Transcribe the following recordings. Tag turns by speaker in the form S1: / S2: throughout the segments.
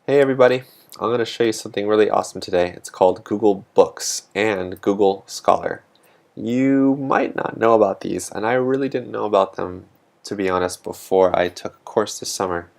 S1: Hey everybody, I'm going to show you something really awesome today. It's called Google Books and Google Scholar. You might not know about these, and I really didn't know about them, to be honest, before I took a course this summer.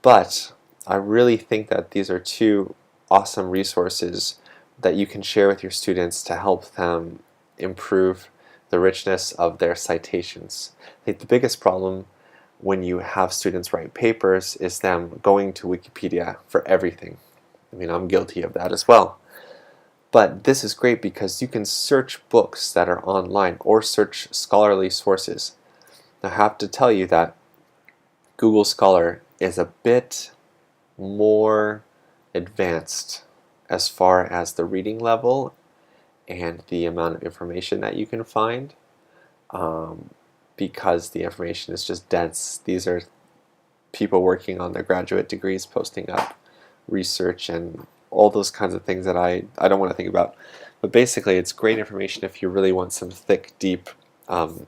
S1: But I really think that these are two awesome resources that you can share with your students to help them improve the richness of their citations. I think the biggest problem when you have students write papers is them going to Wikipedia for everything. I mean, I'm guilty of that as well. But this is great because you can search books that are online or search scholarly sources. I have to tell you that Google Scholar is a bit more advanced as far as the reading level and the amount of information that you can find. Because the information is just dense. These are people working on their graduate degrees posting up research and all those kinds of things that I don't want to think about. But basically, it's great information if you really want some thick, deep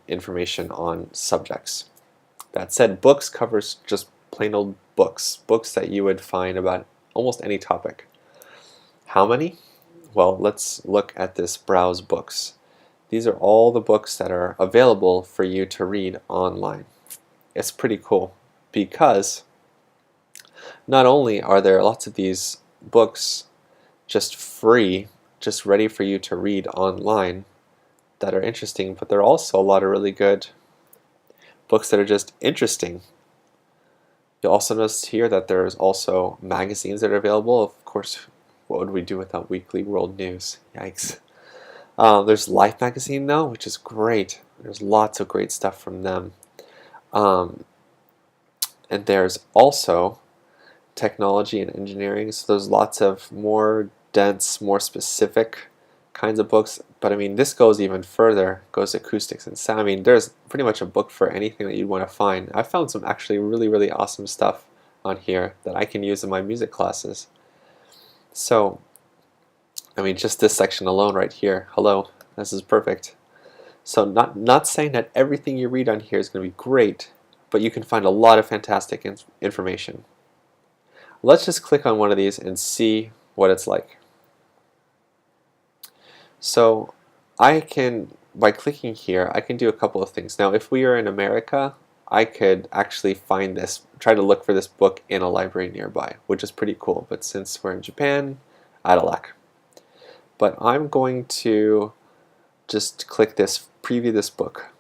S1: information on subjects. That said, books covers just plain old books that you would find about almost any topic. How many? Well, let's look at this Browse Books. These are all the books that are available for you to read online. It's pretty cool because not only are there lots of these books just free, just ready for you to read online that are interesting, but there are also a lot of really good books that are just interesting. You'll also notice here that there's also magazines that are available. Of course, what would we do without Weekly World News? Yikes. There's Life magazine now, which is great. There's lots of great stuff from them. And there's also technology and engineering, so there's lots of more dense, more specific kinds of books. But I mean, this goes even further, goes acoustics and sound. I mean, there's pretty much a book for anything that you'd want to find. I found some actually really awesome stuff on here that I can use in my music classes. So I mean, just this section alone right here, hello, this is perfect. So not saying that everything you read on here is going to be great, but you can find a lot of fantastic information. Let's just click on one of these and see what it's like. So I can, by clicking here, I can do a couple of things. Now, if we are in America, I could actually find this, try to look for this book in a library nearby, which is pretty cool. But since we're in Japan, out of luck. But I'm going to just click this, preview this book,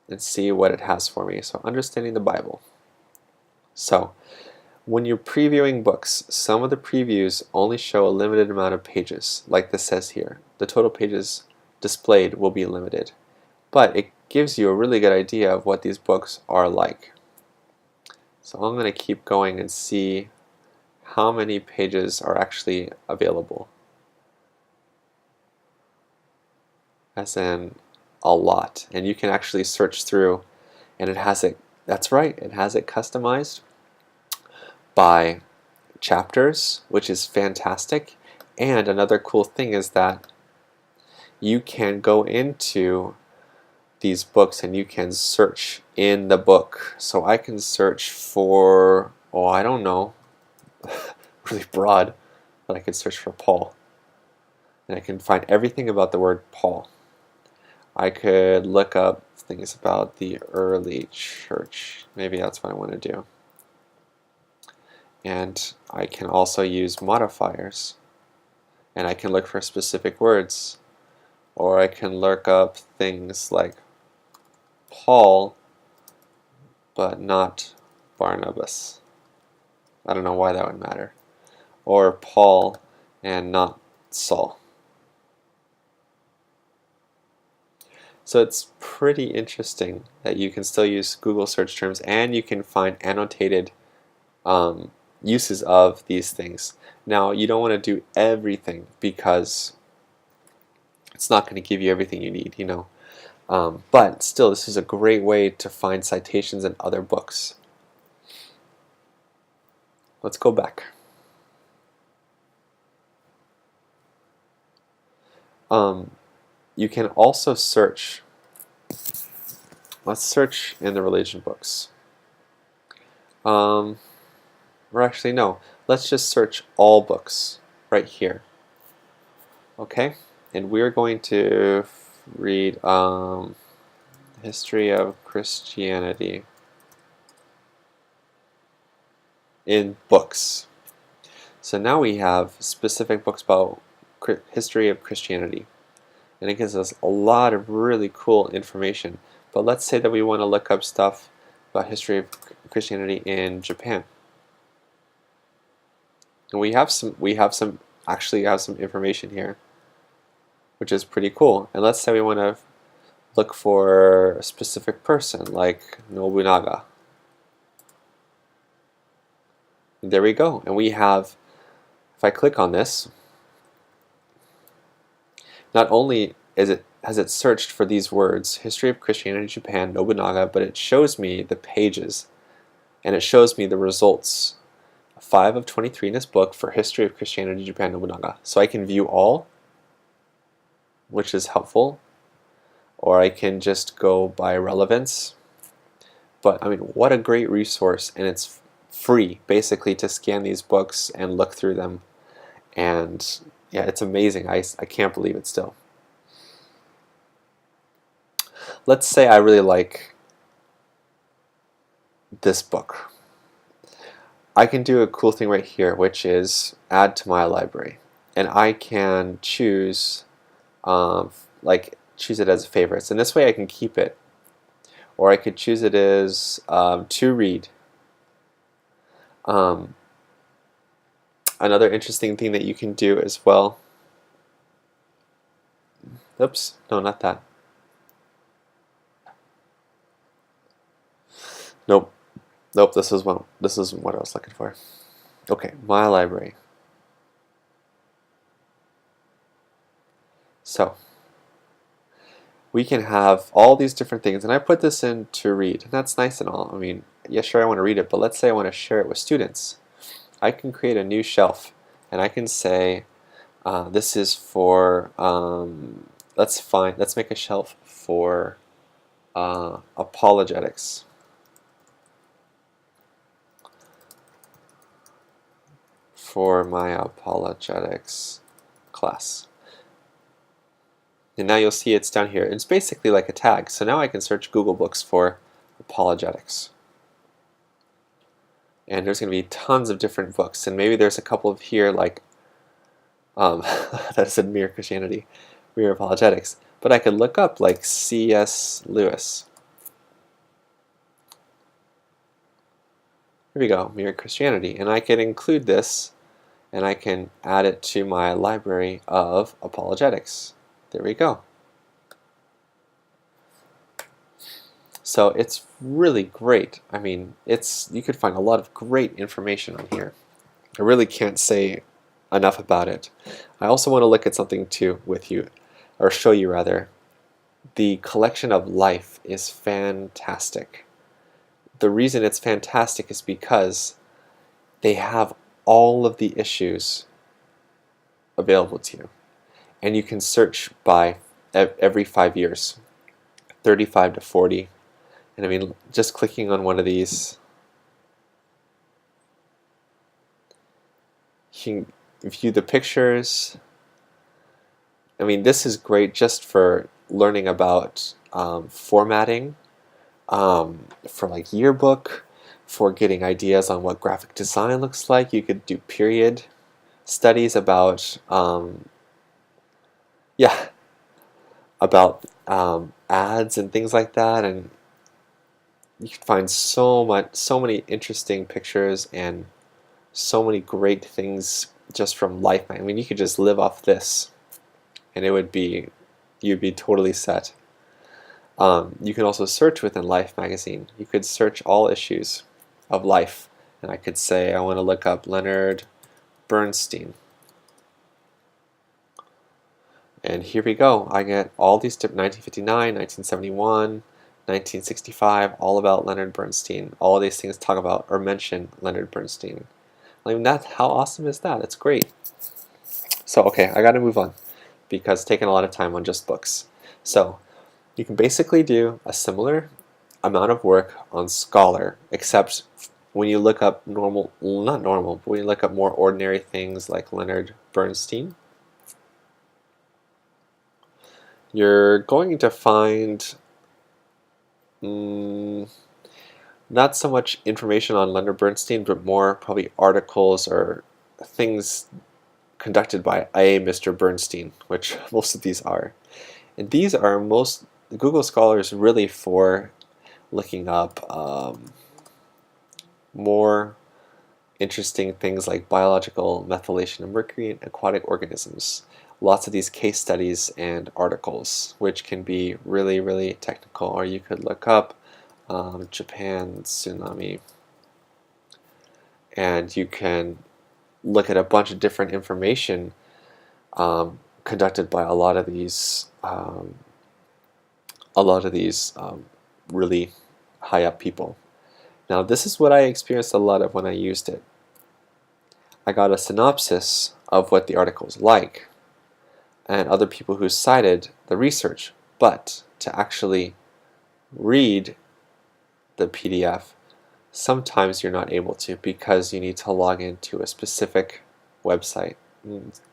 S1: and see what it has for me. So, understanding the Bible. So, when you're previewing books, some of the previews only show a limited amount of pages, like this says here. The total pages displayed will be limited, but it gives you a really good idea of what these books are like. So I'm going to keep going and see how many pages are actually available. As in a lot. And you can actually search through, and it has it, that's right, it has it customized by chapters, which is fantastic. And another cool thing is that you can go into these books and you can search in the book. So I can search for, oh, I don't know, really broad, but I could search for Paul. And I can find everything about the word Paul. I could look up things about the early church. Maybe that's what I want to do. And I can also use modifiers. And I can look for specific words. Or I can look up things like Paul, but not Barnabas. I don't know why that would matter. Or Paul and not Saul. So it's pretty interesting that you can still use Google search terms and you can find annotated uses of these things. Now, you don't want to do everything because it's not going to give you everything you need, you know. But still, this is a great way to find citations in other books. Let's go back. You can also search. Let's search in the religion books. or actually no, let's just search all books right here. Okay, and we're going to read History of Christianity in books. So now we have specific books about history of Christianity, and it gives us a lot of really cool information. But let's say that we want to look up stuff about history of Christianity in Japan. And actually have some information here, which is pretty cool. And let's say we want to look for a specific person like Nobunaga. And there we go. And we have, if I click on this, not only has it searched for these words, History of Christianity Japan, Nobunaga, but it shows me the pages, and it shows me the results. 5 of 23 in this book for History of Christianity Japan, Nobunaga. So I can view all, which is helpful, or I can just go by relevance. But I mean, what a great resource, and it's free, basically, to scan these books and look through them. And yeah, it's amazing. I can't believe it still. Let's say I really like this book. I can do a cool thing right here, which is add to my library. And I can choose, choose it as favorites. And this way I can keep it. Or I could choose it as to read. Another interesting thing that you can do as well. Oops, no, not that. Nope. Nope, this isn't what I was looking for. Okay, my library. So, we can have all these different things, and I put this in to read, and that's nice and all. I mean, yeah, sure, I want to read it, but let's say I want to share it with students. I can create a new shelf, and I can say, this is for, let's make a shelf for apologetics. For my apologetics class. And now you'll see it's down here. It's basically like a tag. So now I can search Google Books for apologetics. And there's going to be tons of different books. And maybe there's a couple of here like, that said Mere Christianity, Mere Apologetics. But I could look up like C.S. Lewis. Here we go, Mere Christianity. And I can include this, and I can add it to my library of apologetics. There we go. So it's really great. I mean, you could find a lot of great information on here. I really can't say enough about it. I also want to look at something too with you, or show you rather. The collection of Life is fantastic. The reason it's fantastic is because they have all of the issues available to you. And you can search by every 5 years, 35 to 40. And I mean, just clicking on one of these, you can view the pictures. I mean, this is great just for learning about formatting, for like yearbook, for getting ideas on what graphic design looks like. You could do period studies about, ads and things like that, and you can find so many interesting pictures and so many great things just from Life. I mean, you could just live off this, and you'd be totally set. You can also search within Life magazine. You could search all issues of Life, and I could say I want to look up Leonard Bernstein. And here we go. I get all these 1959, 1971, 1965, all about Leonard Bernstein. All of these things talk about or mention Leonard Bernstein. I mean, how awesome is that? It's great. So, okay, I got to move on because it's taken a lot of time on just books. So, you can basically do a similar amount of work on Scholar, except when you look up not normal, but when you look up more ordinary things like Leonard Bernstein, you're going to find not so much information on Leonard Bernstein, but more probably articles or things conducted by a Mr. Bernstein, which most of these are. And these are most Google Scholars really for looking up more interesting things like biological methylation of mercury in aquatic organisms. Lots of these case studies and articles, which can be really, really technical, or you could look up Japan tsunami, and you can look at a bunch of different information conducted by a lot of these really high up people. Now, this is what I experienced a lot of when I used it. I got a synopsis of what the article is like and other people who cited the research, but to actually read the PDF, sometimes you're not able to because you need to log into a specific website.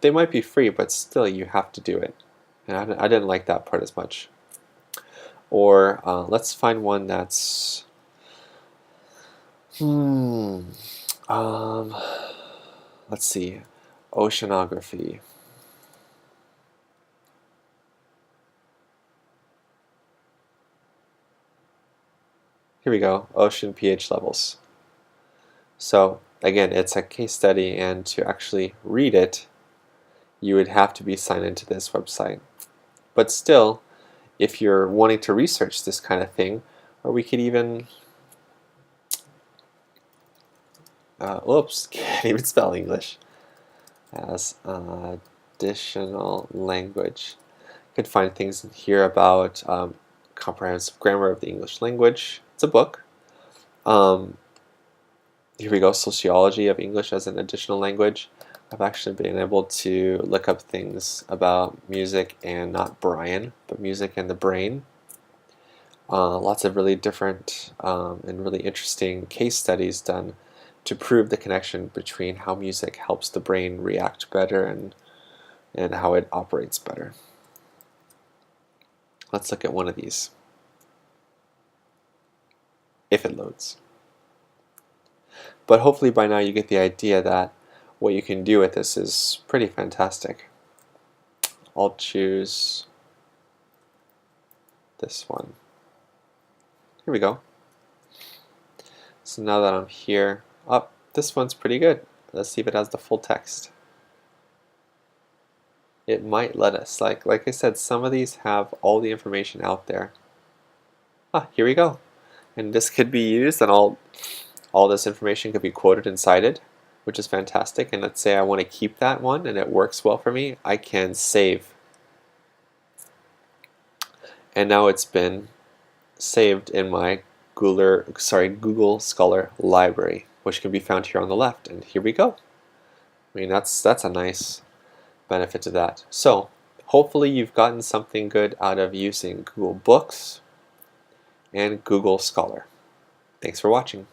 S1: They might be free, but still you have to do it. And I didn't like that part as much. Or let's find one that's let's see, oceanography. Here we go, ocean pH levels. So again, it's a case study, and to actually read it, you would have to be signed into this website. But still, if you're wanting to research this kind of thing, or we could even, oops, can't even spell English, as additional language. You could find things in here about comprehensive grammar of the English language. It's a book. Here we go, sociology of English as an additional language. I've actually been able to look up things about music and not Brian, but music and the brain. Lots of really different and really interesting case studies done to prove the connection between how music helps the brain react better and how it operates better. Let's look at one of these, if it loads. But hopefully by now you get the idea that what you can do with this is pretty fantastic. I'll choose this one. Here we go. So now that I'm here, this one's pretty good. Let's see if it has the full text. It might let us. Like I said, some of these have all the information out there. Here we go. And this could be used, and all this information could be quoted and cited, which is fantastic. And let's say I want to keep that one and it works well for me, I can save. And now it's been saved in my Google Scholar library, which can be found here on the left. And here we go. I mean, that's a nice benefit to that. So hopefully you've gotten something good out of using Google Books and Google Scholar. Thanks for watching.